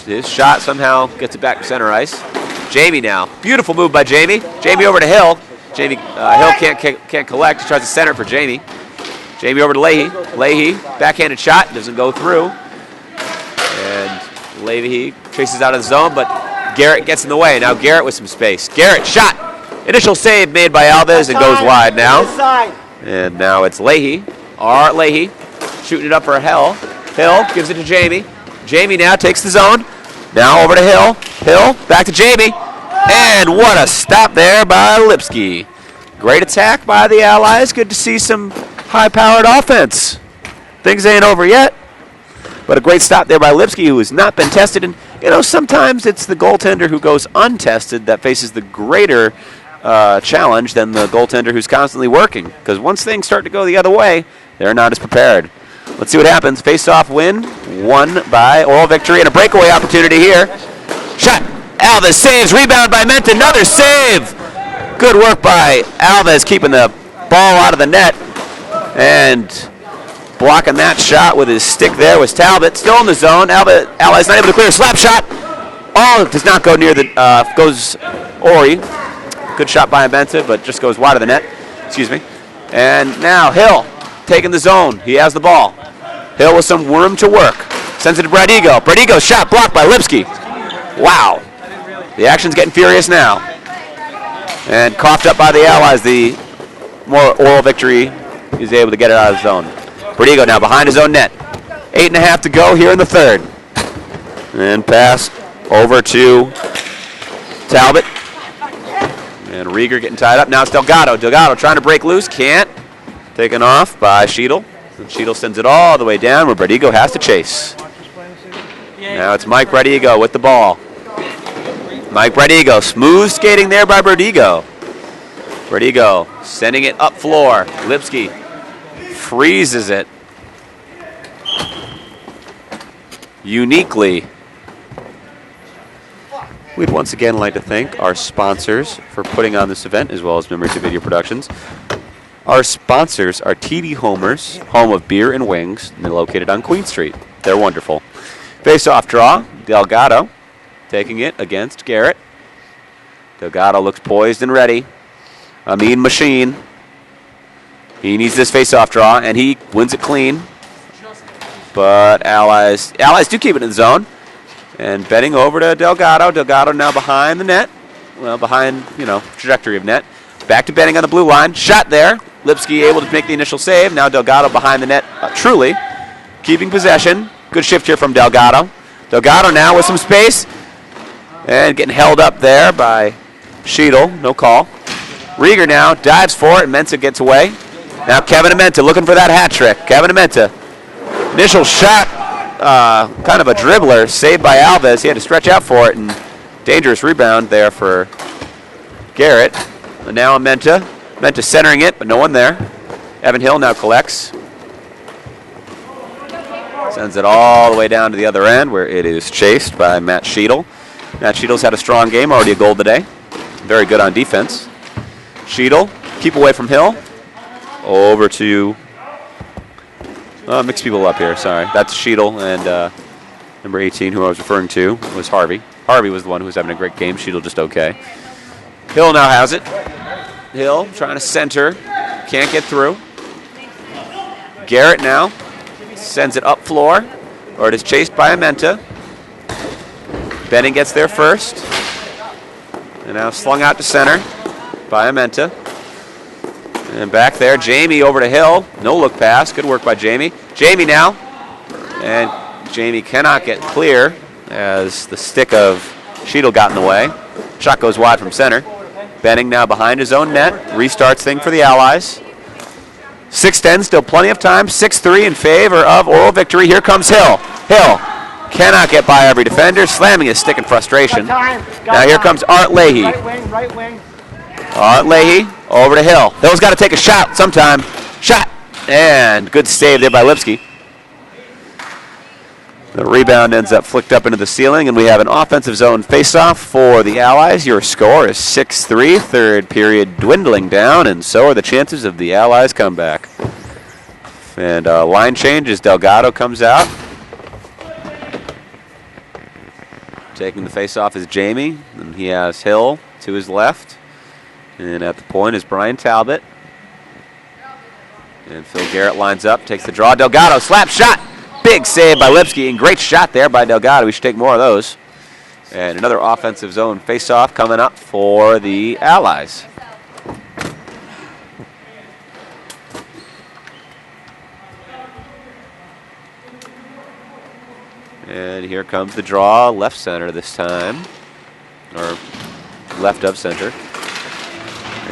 his shot somehow gets it back to center ice. Jamie now, beautiful move by Jamie. Jamie over to Hill. Jamie Hill can't collect. He tries to center for Jamie. Jamie over to Leahy. Leahy, backhanded shot, doesn't go through. And Leahy chases out of the zone, but Garrett gets in the way. Now Garrett with some space. Garrett shot. Initial save made by Alves and goes wide now. This side. And now it's Leahy. Art Leahy shooting it up for Hill. Hill gives it to Jamie. Jamie now takes the zone. Now over to Hill. Hill back to Jamie. And what a stop there by Lipsky. Great attack by the Allies. Good to see some high-powered offense. Things ain't over yet. But a great stop there by Lipsky, who has not been tested. And, you know, sometimes it's the goaltender who goes untested that faces the greater challenge than the goaltender who's constantly working. Because once things start to go the other way, they're not as prepared. Let's see what happens. Face-off win, won by Oral Victory, and a breakaway opportunity here. Shot. Alves saves. Rebound by Menta. Another save. Good work by Alves keeping the ball out of the net. And blocking that shot with his stick there was Talbot. Still in the zone. Allies not able to clear a slap shot. Oh, does not go near the, goes Ori. Good shot by Menta, but just goes wide of the net. Excuse me. And now Hill taking the zone. He has the ball. Hill with some room to work. Sends it to Bradigo. Bradigo shot blocked by Lipsky. Wow. The action's getting furious now. And coughed up by the Allies. The more Oral Victory is able to get it out of the zone. Bradigo now behind his own net. 8.5 to go here in the third. And pass over to Talbot. And Rieger getting tied up. Now it's Delgado. Delgado trying to break loose. Can't. Taken off by Sheedle. And Sheedle sends it all the way down where Bradigo has to chase. Now it's Mike Bradigo with the ball. Mike Bradigo. Smooth skating there by Bradigo. Bradigo sending it up floor. Lipsky freezes it. Uniquely. We'd once again like to thank our sponsors for putting on this event, as well as Memory to Video Productions. Our sponsors are TD Homers, home of beer and wings, and they're located on Queen Street. They're wonderful. Face-off draw, Delgado taking it against Garrett. Delgado looks poised and ready. A mean machine. He needs this face-off draw, and he wins it clean. But Allies do keep it in the zone. And betting over to Delgado. Delgado now behind the net. Well, behind, trajectory of net. Back to Benning on the blue line. Shot there. Lipsky able to make the initial save. Now Delgado behind the net. Truly keeping possession. Good shift here from Delgado. Delgado now with some space. And getting held up there by Sheedle. No call. Rieger now dives for it. And Menta gets away. Now Kevin Amenta looking for that hat trick. Kevin Amenta. Initial shot. Kind of a dribbler, saved by Alves. He had to stretch out for it, and dangerous rebound there for Garrett. And now Menta centering it, but no one there. Evan Hill now collects. Sends it all the way down to the other end, where it is chased by Matt Sheedle. Matt Sheedle's had a strong game, already a goal today. Very good on defense. Sheedle, keep away from Hill. Over to... mix people up here, sorry. That's Sheedle, and number 18, who I was referring to, was Harvey. Harvey was the one who was having a great game. Sheedle just okay. Hill now has it. Hill trying to center. Can't get through. Garrett now sends it up floor, or it is chased by Amenta. Benning gets there first. And now slung out to center by Amenta. And back there, Jamie over to Hill. No look pass. Good work by Jamie. Jamie now. And Jamie cannot get clear as the stick of Sheedle got in the way. Shot goes wide from center. Benning now behind his own net. Restarts thing for the Allies. 6-10, still plenty of time. 6-3 in favor of Oral Victory. Here comes Hill. Hill cannot get by every defender, slamming his stick in frustration. Now here comes Art Leahy. Right wing. Art Leahy over to Hill. Hill's got to take a shot sometime. Shot. And good save there by Lipsky. The rebound ends up flicked up into the ceiling, and we have an offensive zone faceoff for the Allies. Your score is 6-3. Third period dwindling down, and so are the chances of the Allies' comeback. And line change as Delgado comes out. Taking the faceoff is Jamie, and he has Hill to his left. And at the point is Brian Talbot. And Phil Garrett lines up, takes the draw. Delgado, slap shot. Big save by Lipsky, and great shot there by Delgado. We should take more of those. And another offensive zone face-off coming up for the Allies. And here comes the draw, left center this time. Or left of center.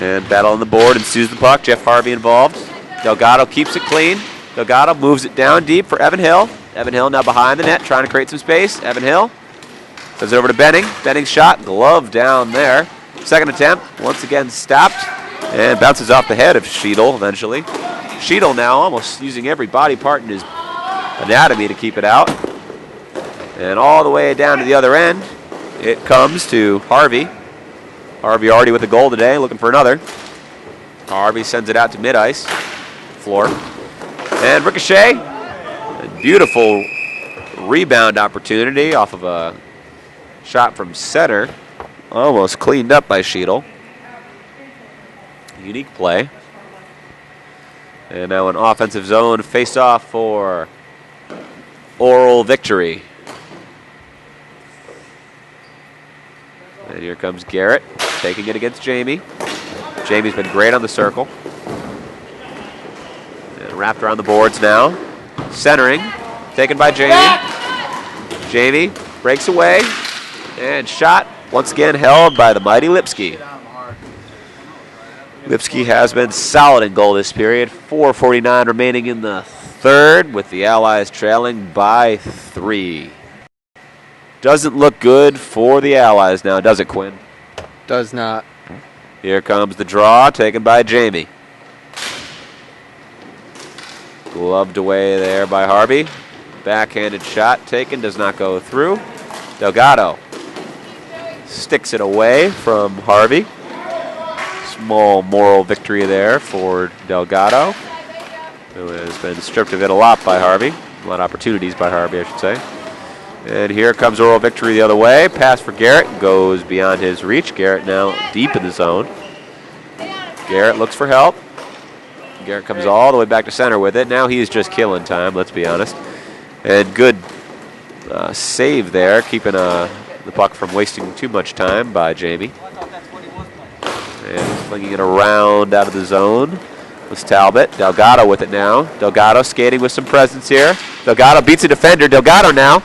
And battle on the board ensues the puck. Jeff Harvey involved. Delgado keeps it clean. Delgado moves it down deep for Evan Hill. Evan Hill now behind the net, trying to create some space. Evan Hill sends it over to Benning. Benning's shot, glove down there. Second attempt, once again stopped, and bounces off the head of Sheedle eventually. Sheedle now almost using every body part in his anatomy to keep it out. And all the way down to the other end, it comes to Harvey. Harvey already with a goal today, looking for another. Harvey sends it out to mid-ice floor. And ricochet, a beautiful rebound opportunity off of a shot from center. Almost cleaned up by Sheedle. Unique play. And now an offensive zone face-off for Oral Victory. And here comes Garrett, taking it against Jamie. Jamie's been great on the circle. And wrapped around the boards now. Centering, taken by Jamie. Jamie breaks away, and shot once again held by the mighty Lipsky. Lipsky has been solid in goal this period. 4:49 remaining in the third, with the Allies trailing by 3. Doesn't look good for the Allies now, does it, Quinn? Does not. Here comes the draw, taken by Jamie. Gloved away there by Harvey. Backhanded shot taken, does not go through. Delgado sticks it away from Harvey. Small moral victory there for Delgado, who has been stripped of it a lot by Harvey. A lot of opportunities by Harvey, I should say. And here comes Oral Victory the other way. Pass for Garrett, goes beyond his reach. Garrett now deep in the zone. Garrett looks for help. Garrett comes all the way back to center with it. Now he's just killing time, let's be honest. And good save there, keeping the puck from wasting too much time by Jamie. And flinging it around out of the zone was Talbot. Delgado with it now. Delgado skating with some presence here. Delgado beats a defender. Delgado now.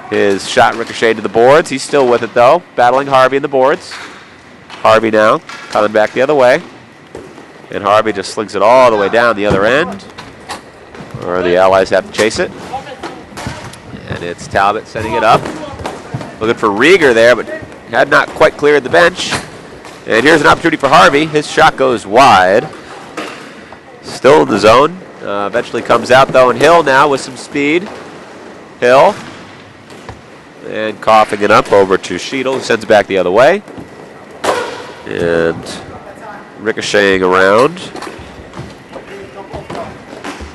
His shot ricocheted to the boards. He's still with it, though. Battling Harvey in the boards. Harvey now coming back the other way. And Harvey just slings it all the way down the other end. Or the Allies have to chase it. And it's Talbot setting it up. Looking for Rieger there, but had not quite cleared the bench. And here's an opportunity for Harvey. His shot goes wide. Still in the zone. Eventually comes out, though, and Hill now with some speed. Hill. And coughing it up over to Sheedle, who sends it back the other way. And ricocheting around.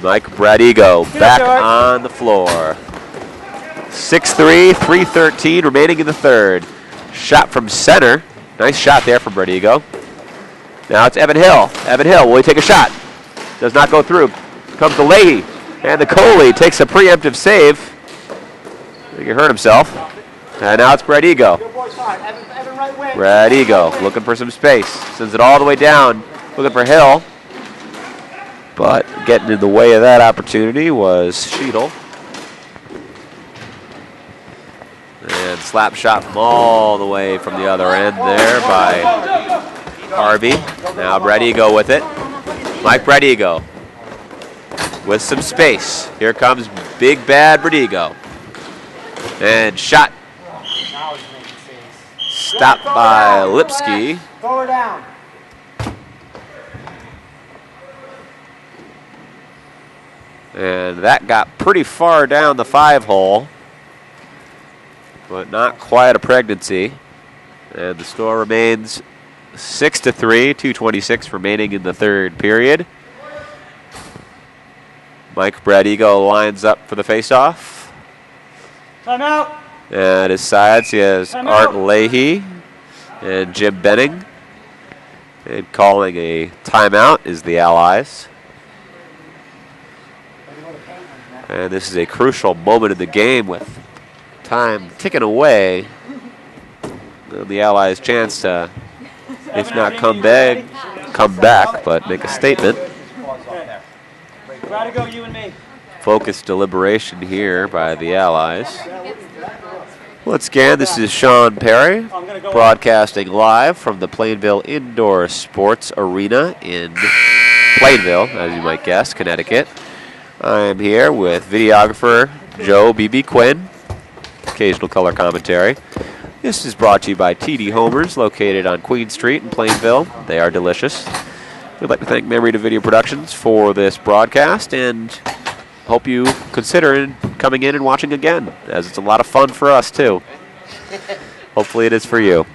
Mike Bradigo back on the floor. 6-3, 3:13 remaining in the third. Shot from center. Nice shot there from Bradigo. Now it's Evan Hill. Evan Hill, will he take a shot? Does not go through. Comes to Leahy. And the goalie takes a preemptive save. I think he hurt himself. And now it's Bradigo. Bradigo looking for some space. Sends it all the way down. Looking for Hill. But getting in the way of that opportunity was Sheedle. And And slap shot from all the way from the other end there by Harvey. Now Bredigo with it. Mike Bredigo with some space. Here comes big bad Bredigo. And shot. Stopped by Lipsky. Throw her down. And that got pretty far down the 5-hole. But not quite a pregnancy. And the score remains 6-3, 2:26 remaining in the third period. Mike Bredigo lines up for the faceoff. Timeout. At his sides, he has Art Leahy and Jim Benning. And calling a timeout is the Allies. And this is a crucial moment in the game with time ticking away. The Allies' chance to, if not come back, but make a statement. Bredigo, you and me. Focused deliberation here by the Allies. Once again, this is Sean Perry, broadcasting live from the Plainville Indoor Sports Arena in Plainville, as you might guess, Connecticut. I am here with videographer Joe B.B. Quinn, occasional color commentary. This is brought to you by TD Homers, located on Queen Street in Plainville. They are delicious. We'd like to thank Memory to Video Productions for this broadcast and hope you consider coming in and watching again, as it's a lot of fun for us too. Hopefully it is for you.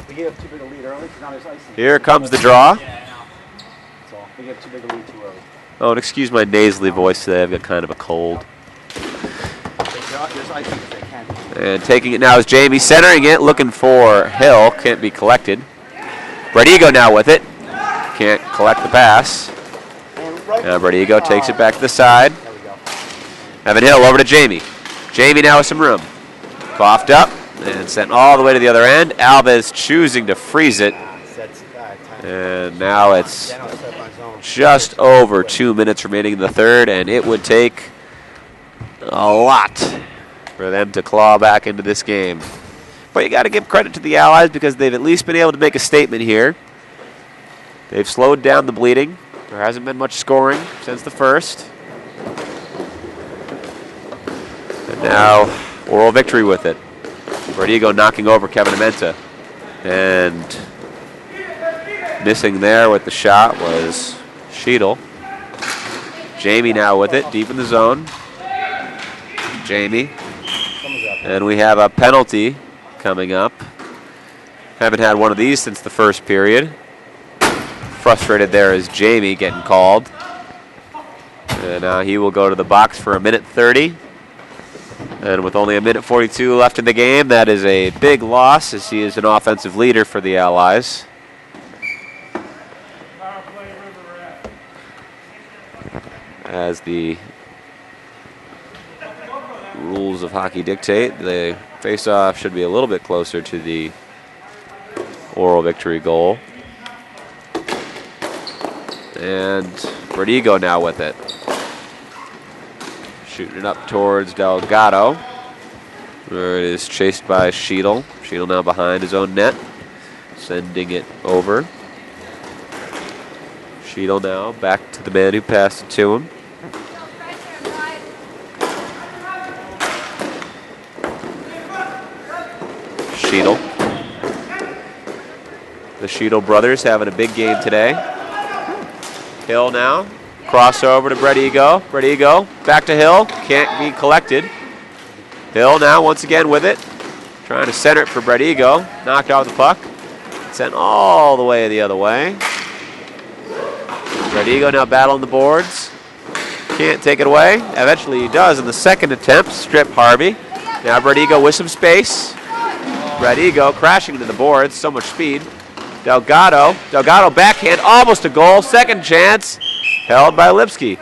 We gave up too big a lead early because now there's ice. Here comes the draw. That's all. We gave too big a lead too early. Oh, and excuse my nasally voice today. I've got kind of a cold. There's ice if they can. And taking it now is Jamie, centering it, looking for Hill. Can't be collected. Bredigo now with it. Can't collect the pass. Now Bredigo takes it back to the side. There we go. Evan Hill over to Jamie. Jamie now with some room. Coughed up and sent all the way to the other end. Alves choosing to freeze it. And now it's just over 2 minutes remaining in the third, and it would take a lot for them to claw back into this game. But you got to give credit to the Allies because they've at least been able to make a statement here. They've slowed down the bleeding. There hasn't been much scoring since the first. And now Oral Victory with it. Bredigo knocking over Kevin Amenta. And missing there with the shot was Sheedle. Jamie now with it, deep in the zone. Jamie. And we have a penalty coming up. Haven't had one of these since the first period. Frustrated there is Jamie getting called. And now he will go to the box for 1:30. And with only 1:42 left in the game, that is a big loss as he is an offensive leader for the Allies. As the rules of hockey dictate, the face-off should be a little bit closer to the Oral Victory goal. And Bredigo now with it. Shooting it up towards Delgado. Where it is chased by Sheedle. Sheedle now behind his own net. Sending it over. Sheedle now back to the man who passed it to him. Sheedle. The Sheedle brothers having a big game today. Hill now. Crossover to Bredigo. Bredigo back to Hill. Can't be collected. Hill now once again with it. Trying to center it for Bredigo. Knocked off the puck. Sent all the way the other way. Bredigo now battling the boards. Can't take it away. Eventually he does in the second attempt. Strip Harvey. Now Bredigo with some space. Bredigo crashing into the boards. So much speed. Delgado. Delgado backhand. Almost a goal. Second chance. Held by Lipsky.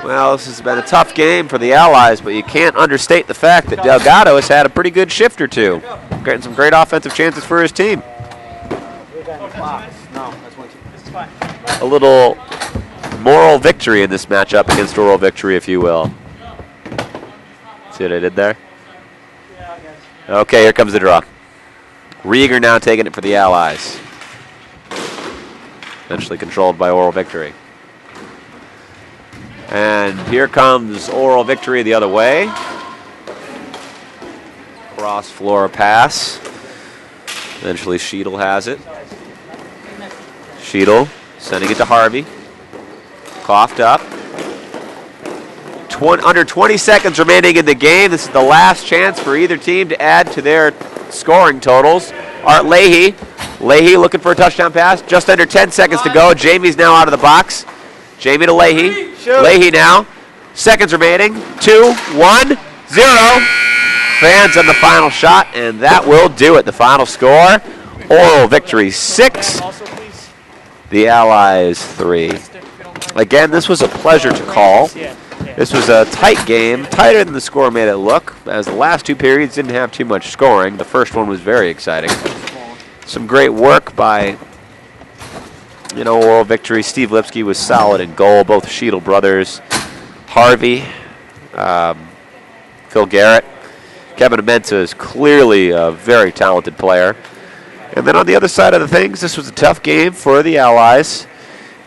Well, this has been a tough game for the Allies, but you can't understate the fact that Delgado has had a pretty good shift or two. Getting some great offensive chances for his team. A little moral victory in this matchup against oral victory, if you will. See what I did there? Okay, here comes the draw. Rieger now taking it for the Allies. Eventually controlled by oral victory. And here comes oral victory the other way. Cross floor pass. Eventually Sheedle has it. Sheedle sending it to Harvey. Coughed up. Under 20 seconds remaining in the game. This is the last chance for either team to add to their scoring totals. Art Leahy. Leahy looking for a touchdown pass. Just under 10 seconds to go. Jamie's now out of the box. Jamie to Leahy. Leahy now. Seconds remaining. 2, 1, 0. Fans on the final shot, and that will do it. The final score, oral victory 6, the Allies 3. Again, this was a pleasure to call. This was a tight game, tighter than the score made it look, as the last two periods didn't have too much scoring. The first one was very exciting. Some great work by, oral victory. Steve Lipsky was solid in goal, both Sheedle brothers. Harvey, Phil Garrett. Kevin Amenta is clearly a very talented player. And then on the other side of the things, this was a tough game for the Allies.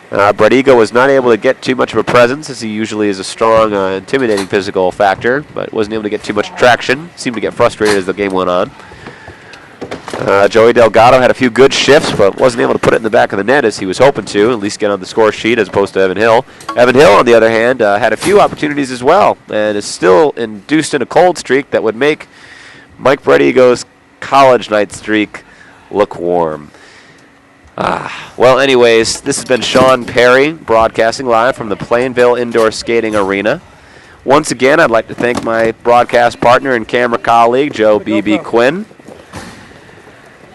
Brett Ego was not able to get too much of a presence, as he usually is a strong, intimidating physical factor, but wasn't able to get too much traction. Seemed to get frustrated as the game went on. Joey Delgado had a few good shifts, but wasn't able to put it in the back of the net as he was hoping to, at least get on the score sheet as opposed to Evan Hill. Evan Hill, on the other hand, had a few opportunities as well, and is still induced in a cold streak that would make Mike Brett Ego's college night streak look warm. Well, anyways, this has been Sean Perry broadcasting live from the Plainville Indoor Skating Arena. Once again, I'd like to thank my broadcast partner and camera colleague, Joe B.B. Quinn.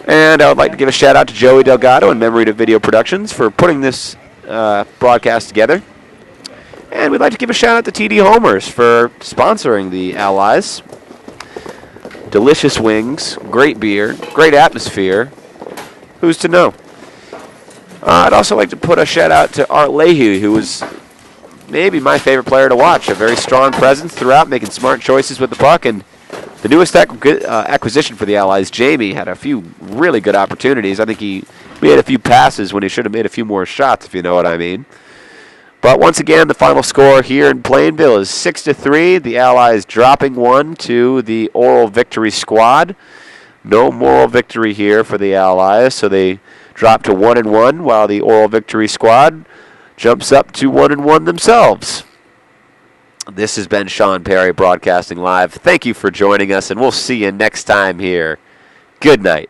And I would like to give a shout out to Joey Delgado and Memory to Video Productions for putting this broadcast together. And we'd like to give a shout out to TD Homers for sponsoring the Allies. Delicious wings, great beer, great atmosphere. Who's to know? I'd also like to put a shout out to Art Leahy, who was maybe my favorite player to watch. A very strong presence throughout, making smart choices with the puck. And the newest acquisition for the Allies, Jamie, had a few really good opportunities. I think he made a few passes when he should have made a few more shots, if you know what I mean. But once again, the final score here in Plainville is 6-3. The Allies dropping one to the oral victory squad. No moral victory here for the Allies, so they drop to 1-1, while the oral victory squad jumps up to 1-1 themselves. This has been Sean Perry broadcasting live. Thank you for joining us, and we'll see you next time here. Good night.